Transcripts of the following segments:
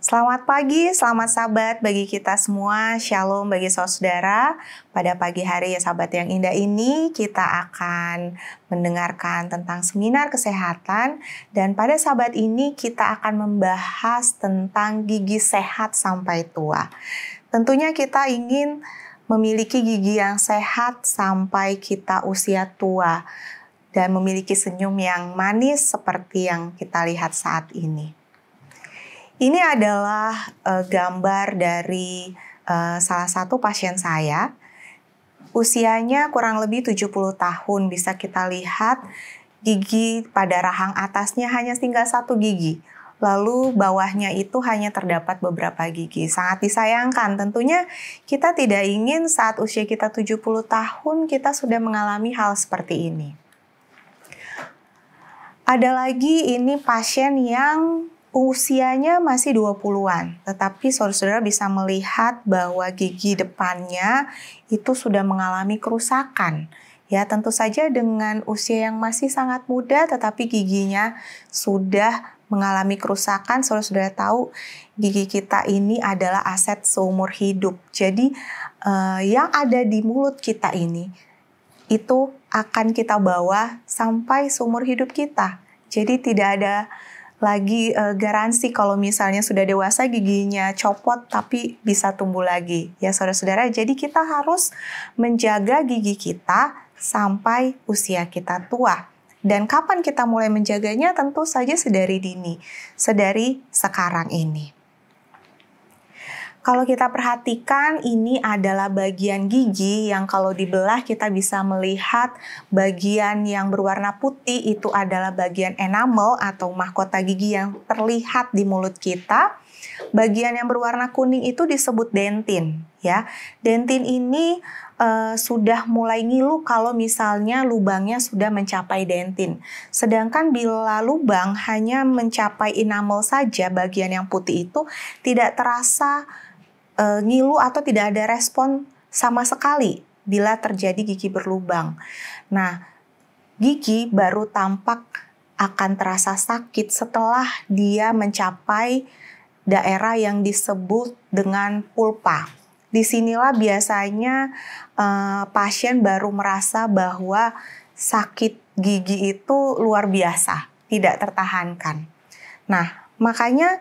Selamat pagi, selamat sahabat bagi kita semua. Shalom bagi saudara. Pada pagi hari ya sahabat yang indah ini kita akan mendengarkan tentang seminar kesehatan. Dan pada sahabat ini kita akan membahas tentang gigi sehat sampai tua. Tentunya kita ingin memiliki gigi yang sehat sampai kita usia tua. Dan memiliki senyum yang manis seperti yang kita lihat saat ini. Ini adalah gambar dari salah satu pasien saya. Usianya kurang lebih 70 tahun. Bisa kita lihat gigi pada rahang atasnya hanya tinggal satu gigi. Lalu bawahnya itu hanya terdapat beberapa gigi. Sangat disayangkan. Tentunya kita tidak ingin saat usia kita 70 tahun kita sudah mengalami hal seperti ini. Ada lagi ini pasien yang usianya masih 20-an, tetapi saudara-saudara bisa melihat bahwa gigi depannya itu sudah mengalami kerusakan. Ya, tentu saja dengan usia yang masih sangat muda, tetapi giginya sudah mengalami kerusakan. Saudara-saudara tahu gigi kita ini adalah aset seumur hidup. Jadi yang ada di mulut kita ini, itu akan kita bawa sampai seumur hidup kita. Jadi tidak ada lagi garansi kalau misalnya sudah dewasa giginya copot tapi bisa tumbuh lagi. Ya saudara-saudara, jadi kita harus menjaga gigi kita sampai usia kita tua. Dan kapan kita mulai menjaganya? Tentu saja sedari dini, sedari sekarang ini. Kalau kita perhatikan, ini adalah bagian gigi yang kalau dibelah kita bisa melihat bagian yang berwarna putih itu adalah bagian enamel atau mahkota gigi yang terlihat di mulut kita. Bagian yang berwarna kuning itu disebut dentin. Ya, dentin ini sudah mulai ngilu kalau misalnya lubangnya sudah mencapai dentin. Sedangkan bila lubang hanya mencapai enamel saja, bagian yang putih itu tidak terasa ngilu atau tidak ada respon sama sekali bila terjadi gigi berlubang. Nah, gigi baru tampak akan terasa sakit setelah dia mencapai daerah yang disebut dengan pulpa. Disinilah biasanya pasien baru merasa bahwa sakit gigi itu luar biasa, tidak tertahankan. Nah, makanya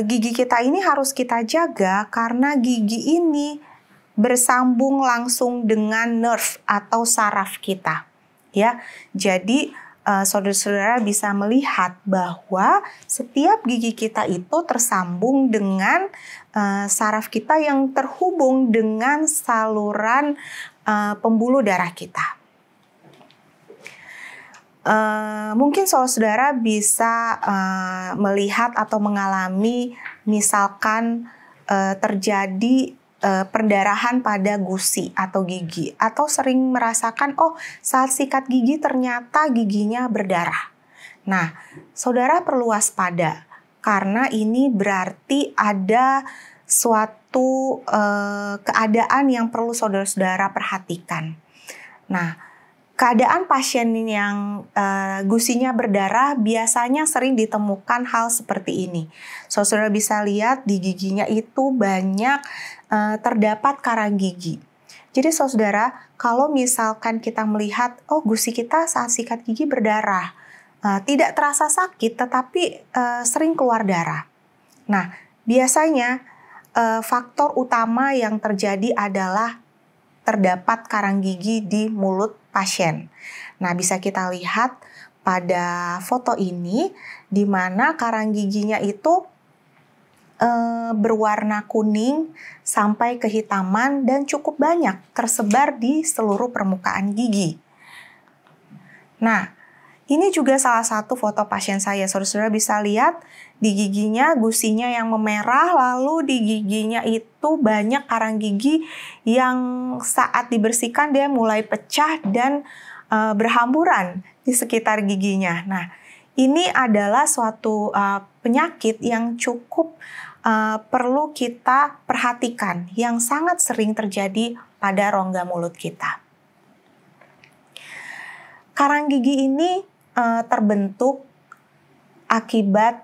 gigi kita ini harus kita jaga karena gigi ini bersambung langsung dengan nerve atau saraf kita. Ya, jadi saudara-saudara bisa melihat bahwa setiap gigi kita itu tersambung dengan saraf kita yang terhubung dengan saluran pembuluh darah kita. Mungkin saudara bisa melihat atau mengalami misalkan terjadi perdarahan pada gusi atau gigi, atau sering merasakan saat sikat gigi ternyata giginya berdarah. Nah, saudara perlu waspada karena ini berarti ada suatu keadaan yang perlu saudara-saudara perhatikan. Nah, keadaan pasien yang gusinya berdarah biasanya sering ditemukan hal seperti ini. Saudara bisa lihat di giginya itu banyak terdapat karang gigi. Jadi saudara, kalau misalkan kita melihat, gusi kita saat sikat gigi berdarah, tidak terasa sakit tetapi sering keluar darah. Nah, biasanya faktor utama yang terjadi adalah terdapat karang gigi di mulut pasien. Nah, bisa kita lihat pada foto ini di mana karang giginya itu berwarna kuning sampai kehitaman dan cukup banyak tersebar di seluruh permukaan gigi. Nah, ini juga salah satu foto pasien saya. Saudara-saudara bisa lihat di giginya, gusinya yang memerah, lalu di giginya itu banyak karang gigi yang saat dibersihkan dia mulai pecah dan berhamburan di sekitar giginya. Nah, ini adalah suatu penyakit yang cukup perlu kita perhatikan, yang sangat sering terjadi pada rongga mulut kita. Karang gigi ini terbentuk akibat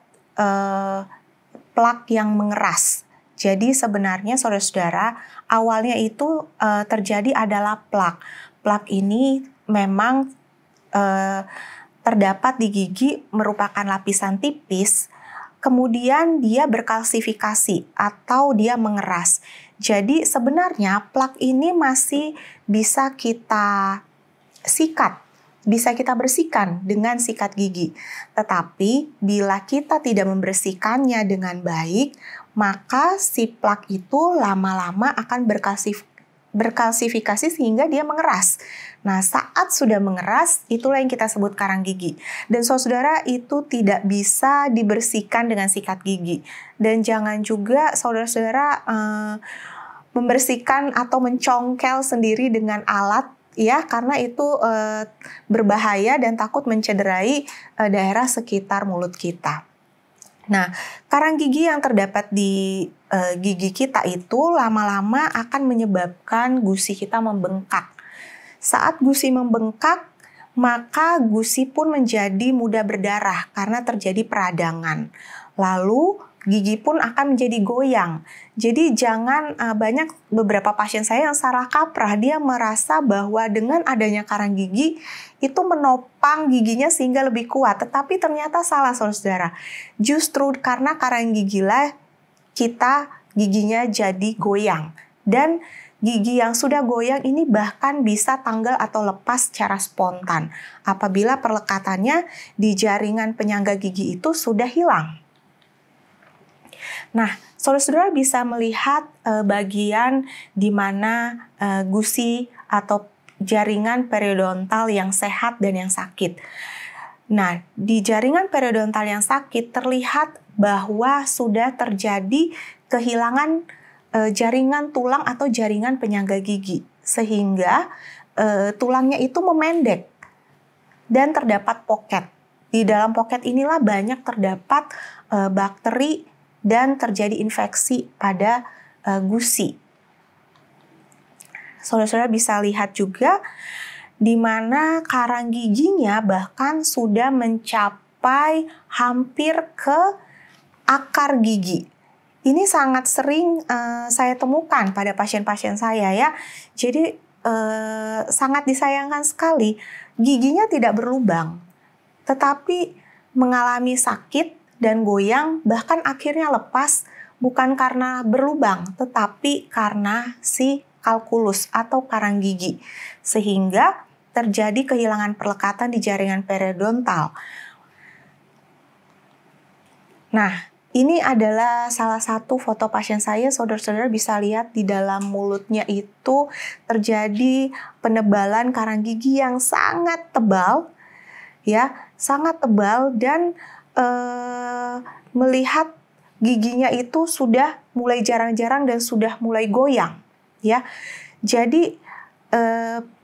plak yang mengeras. Jadi sebenarnya saudara-saudara, awalnya itu terjadi adalah plak. Plak ini memang terdapat di gigi, merupakan lapisan tipis, kemudian dia berkalsifikasi atau dia mengeras. Jadi sebenarnya plak ini masih bisa kita sikat, bisa kita bersihkan dengan sikat gigi. Tetapi bila kita tidak membersihkannya dengan baik, maka si plak itu lama-lama akan berkalsifikasi sehingga dia mengeras. Nah, saat sudah mengeras, itulah yang kita sebut karang gigi. Dan saudara, itu tidak bisa dibersihkan dengan sikat gigi. Dan jangan juga saudara-saudara membersihkan atau mencongkel sendiri dengan alat, ya, karena itu berbahaya dan takut mencederai daerah sekitar mulut kita. Nah, karang gigi yang terdapat di gigi kita itu lama-lama akan menyebabkan gusi kita membengkak. Saat gusi membengkak, maka gusi pun menjadi mudah berdarah karena terjadi peradangan. Lalu gigi pun akan menjadi goyang. Jadi jangan banyak beberapa pasien saya yang salah kaprah. Dia merasa bahwa dengan adanya karang gigi itu menopang giginya sehingga lebih kuat. Tetapi ternyata salah, saudara-saudara. Justru karena karang gigilah giginya jadi goyang. Dan gigi yang sudah goyang ini bahkan bisa tanggal atau lepas secara spontan apabila perlekatannya di jaringan penyangga gigi itu sudah hilang. Nah, saudara-saudara bisa melihat bagian di mana gusi atau jaringan periodontal yang sehat dan yang sakit. Nah, di jaringan periodontal yang sakit terlihat bahwa sudah terjadi kehilangan jaringan tulang atau jaringan penyangga gigi, sehingga tulangnya itu memendek dan terdapat poket. Di dalam poket inilah banyak terdapat bakteri dan terjadi infeksi pada gusi. Saudara-saudara bisa lihat juga di mana karang giginya bahkan sudah mencapai hampir ke akar gigi. Ini sangat sering saya temukan pada pasien-pasien saya, ya. Jadi sangat disayangkan sekali, giginya tidak berlubang, tetapi mengalami sakit dan goyang, bahkan akhirnya lepas, bukan karena berlubang, tetapi karena si kalkulus atau karang gigi, sehingga terjadi kehilangan perlekatan di jaringan periodontal. Nah, ini adalah salah satu foto pasien saya. Saudara-saudara bisa lihat di dalam mulutnya itu terjadi penebalan karang gigi yang sangat tebal, ya, sangat tebal, dan melihat giginya itu sudah mulai jarang-jarang dan sudah mulai goyang, ya. Jadi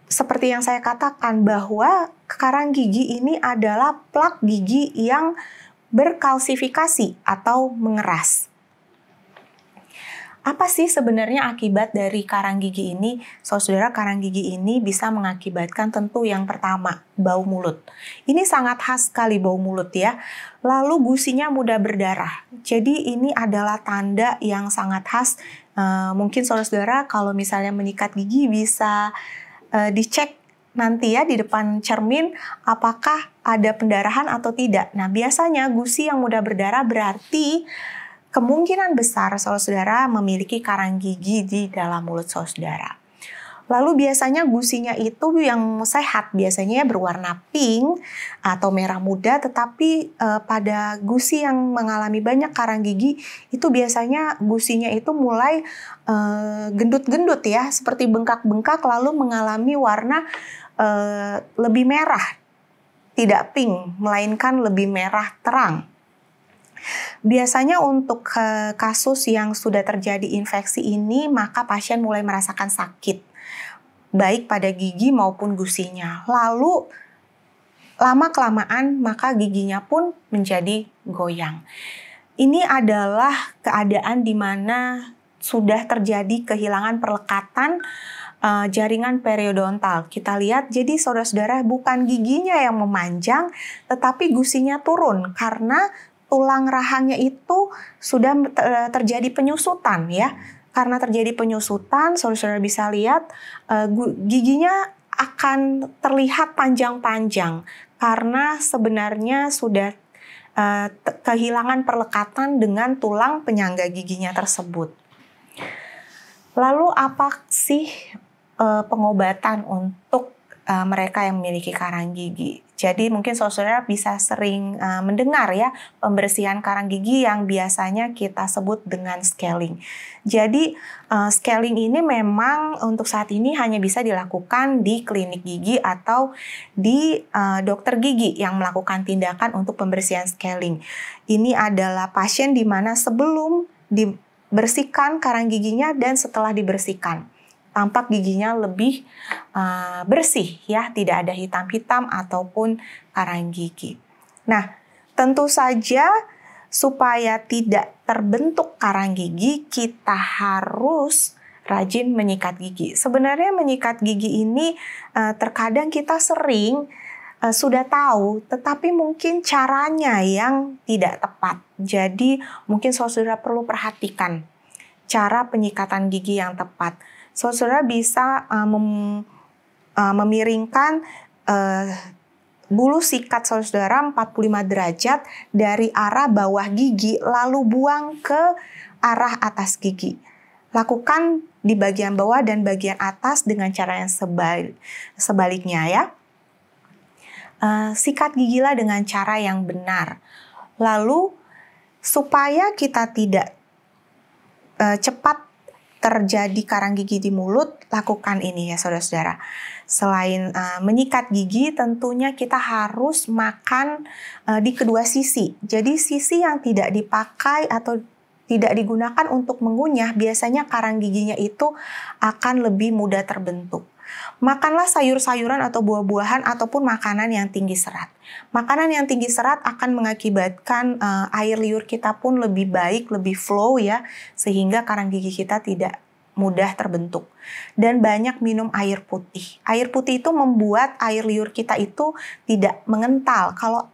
seperti yang saya katakan bahwa karang gigi ini adalah plak gigi yang berkalsifikasi atau mengeras. Apa sih sebenarnya akibat dari karang gigi ini? Saudara, karang gigi ini bisa mengakibatkan tentu yang pertama, bau mulut. Ini sangat khas sekali bau mulut, ya. Lalu gusinya mudah berdarah. Jadi ini adalah tanda yang sangat khas. Mungkin saudara-saudara kalau misalnya menyikat gigi bisa dicek nanti, ya, di depan cermin apakah ada pendarahan atau tidak. Nah, biasanya gusi yang mudah berdarah berarti kemungkinan besar saudara-saudara memiliki karang gigi di dalam mulut saudara. Lalu biasanya gusinya itu yang sehat biasanya berwarna pink atau merah muda, tetapi pada gusi yang mengalami banyak karang gigi itu biasanya gusinya itu mulai gendut-gendut, ya, seperti bengkak-bengkak, lalu mengalami warna lebih merah, tidak pink, melainkan lebih merah terang. Biasanya untuk kasus yang sudah terjadi infeksi ini, maka pasien mulai merasakan sakit, baik pada gigi maupun gusinya. Lalu lama-kelamaan maka giginya pun menjadi goyang. Ini adalah keadaan di mana sudah terjadi kehilangan perlekatan jaringan periodontal. Kita lihat, jadi saudara-saudara bukan giginya yang memanjang, tetapi gusinya turun karena tulang rahangnya itu sudah terjadi penyusutan ya. Karena terjadi penyusutan, saudara-saudara bisa lihat giginya akan terlihat panjang-panjang karena sebenarnya sudah kehilangan perlekatan dengan tulang penyangga giginya tersebut. Lalu apa sih pengobatan untuk mereka yang memiliki karang gigi? Jadi mungkin saudara bisa sering mendengar ya pembersihan karang gigi yang biasanya kita sebut dengan scaling. Jadi scaling ini memang untuk saat ini hanya bisa dilakukan di klinik gigi atau di dokter gigi yang melakukan tindakan untuk pembersihan scaling. Ini adalah pasien di mana sebelum dibersihkan karang giginya dan setelah dibersihkan, tampak giginya lebih bersih ya, tidak ada hitam-hitam ataupun karang gigi. Nah, tentu saja supaya tidak terbentuk karang gigi, kita harus rajin menyikat gigi. Sebenarnya menyikat gigi ini terkadang kita sering sudah tahu, tetapi mungkin caranya yang tidak tepat. Jadi mungkin saudara perlu perhatikan cara penyikatan gigi yang tepat. Saudara bisa memiringkan bulu sikat saudara 45 derajat dari arah bawah gigi lalu buang ke arah atas gigi. Lakukan di bagian bawah dan bagian atas dengan cara yang sebaliknya ya. Sikat gigilah dengan cara yang benar. Lalu supaya kita tidak cepat terjadi karang gigi di mulut, lakukan ini ya saudara-saudara. Selain menyikat gigi, tentunya kita harus makan di kedua sisi. Jadi sisi yang tidak dipakai atau tidak digunakan untuk mengunyah, biasanya karang giginya itu akan lebih mudah terbentuk. Makanlah sayur-sayuran atau buah-buahan ataupun makanan yang tinggi serat. Makanan yang tinggi serat akan mengakibatkan air liur kita pun lebih baik, lebih flow ya, sehingga karang gigi kita tidak mudah terbentuk. Dan banyak minum air putih. Air putih itu membuat air liur kita itu tidak mengental. Kalau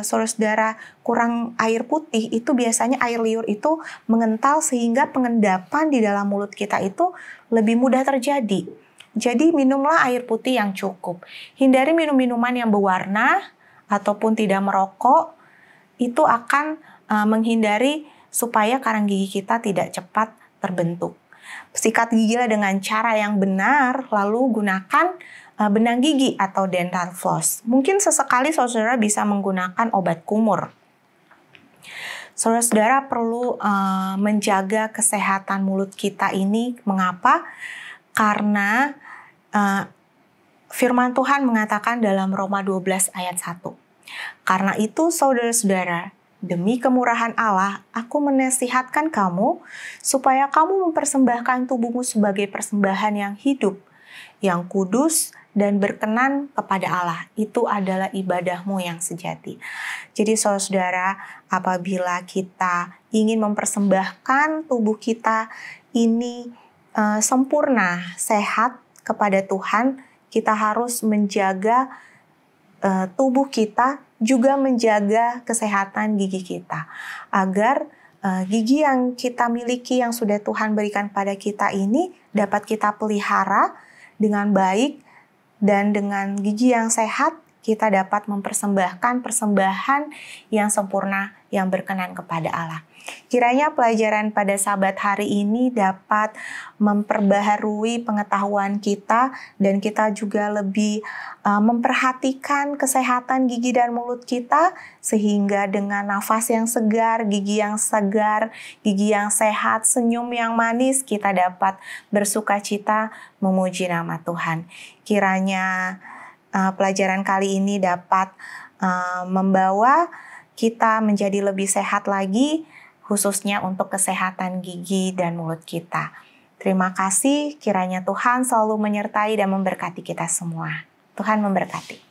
saudara-saudara kurang air putih, itu biasanya air liur itu mengental sehingga pengendapan di dalam mulut kita itu lebih mudah terjadi. Jadi minumlah air putih yang cukup. Hindari minum minuman yang berwarna ataupun tidak merokok. Itu akan menghindari supaya karang gigi kita tidak cepat terbentuk. Sikat gigilah dengan cara yang benar, lalu gunakan benang gigi atau dental floss. Mungkin sesekali saudara bisa menggunakan obat kumur. Saudara-saudara perlu menjaga kesehatan mulut kita ini. Mengapa? Karena firman Tuhan mengatakan dalam Roma 12 ayat 1. Karena itu saudara-saudara, demi kemurahan Allah, aku menasihatkan kamu supaya kamu mempersembahkan tubuhmu sebagai persembahan yang hidup, yang kudus dan berkenan kepada Allah. Itu adalah ibadahmu yang sejati. Jadi saudara-saudara, apabila kita ingin mempersembahkan tubuh kita ini sempurna, sehat kepada Tuhan, kita harus menjaga tubuh kita, juga menjaga kesehatan gigi kita, agar gigi yang kita miliki yang sudah Tuhan berikan pada kita ini dapat kita pelihara dengan baik, dan dengan gigi yang sehat kita dapat mempersembahkan persembahan yang sempurna yang berkenan kepada Allah. Kiranya pelajaran pada Sabat hari ini dapat memperbaharui pengetahuan kita dan kita juga lebih memperhatikan kesehatan gigi dan mulut kita, sehingga dengan nafas yang segar, gigi yang segar, gigi yang sehat, senyum yang manis, kita dapat bersukacita memuji nama Tuhan. Kiranya pelajaran kali ini dapat membawa kita menjadi lebih sehat lagi, khususnya untuk kesehatan gigi dan mulut kita. Terima kasih, kiranya Tuhan selalu menyertai dan memberkati kita semua. Tuhan memberkati.